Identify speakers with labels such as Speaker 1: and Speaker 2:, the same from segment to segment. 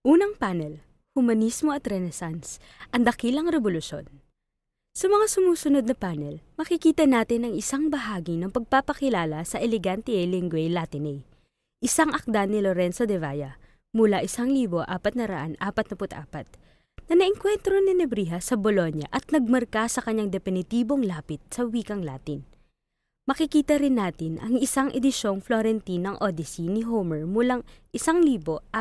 Speaker 1: Unang panel, Humanismo at Renaissance, ang dakilang revolusyon. Sa mga sumusunod na panel, makikita natin ang isang bahagi ng pagpapakilala sa Elegantiae Linguae Latinae, isang akda ni Lorenzo de Valla mula 1444 na naengkwentro ni Nebrija sa Bologna at nagmarka sa kanyang definitibong lapit sa wikang Latin. Makikita rin natin ang isang edisyong Florentine ng Odyssey ni Homer mulang 1488.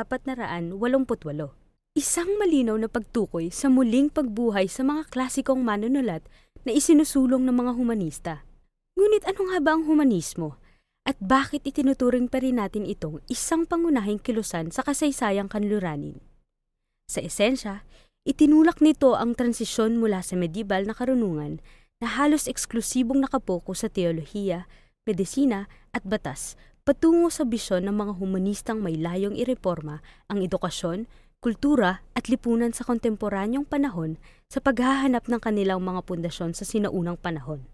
Speaker 1: Isang malinaw na pagtukoy sa muling pagbuhay sa mga klasikong manunulat na isinusulong ng mga humanista. Ngunit ano nga ba ang humanismo? At bakit itinuturing pa rin natin itong isang pangunahing kilusan sa kasaysayang kanluranin? Sa esensya, itinulak nito ang transisyon mula sa medieval na karunungan na halos eksklusibong nakapokus sa teolohiya, medisina at batas patungo sa bisyon ng mga humanistang may layong ireporma ang edukasyon, kultura at lipunan sa kontemporanyong panahon sa paghahanap ng kanilang mga pundasyon sa sinaunang panahon.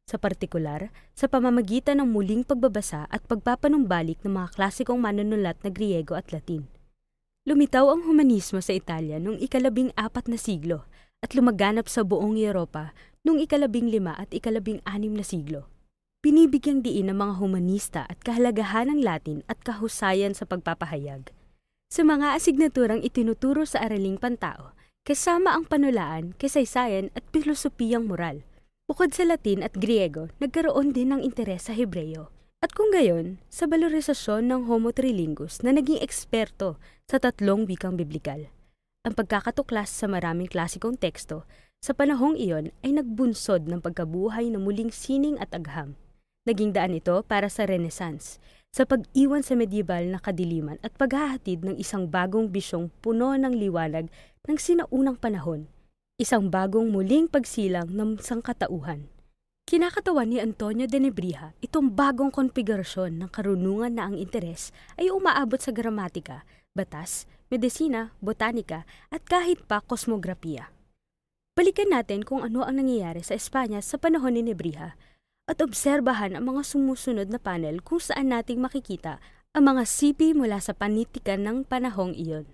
Speaker 1: Sa partikular, sa pamamagitan ng muling pagbabasa at pagpapanumbalik ng mga klasikong manunulat na Griego at Latin. Lumitaw ang humanismo sa Italia noong 14 na siglo at lumaganap sa buong Europa noong 15 at 16 na siglo. Binibigyang diin ng mga humanista at kahalagahan ng Latin at kahusayan sa pagpapahayag. Sa mga asignaturang itinuturo sa araling pantao, kasama ang panulaan, kasaysayan at pilosopiyang moral. Bukod sa Latin at Griego, nagkaroon din ng interes sa Hebreo. At kung gayon, sa valorisasyon ng Homo Trilingus na naging eksperto sa 3 wikang biblikal. Ang pagkakatuklas sa maraming klasikong teksto sa panahong iyon ay nagbunsod ng pagkabuhay na muling sining at agham. Naging daan ito para sa Renaissance, sa pag-iwan sa medieval na kadiliman at paghahatid ng isang bagong bisyong puno ng liwanag ng sinaunang panahon, isang bagong muling pagsilang ng sangkatauhan. Kinakatawan ni Antonio de Nebrija itong bagong konfigurasyon ng karunungan na ang interes ay umaabot sa gramatika, batas, medisina, botanika at kahit pa kosmografiya. Balikan natin kung ano ang nangyayari sa Espanya sa panahon ni Nebrija at obserbahan ang mga sumusunod na panel kung saan nating makikita ang mga sipi mula sa panitikan ng panahong iyon.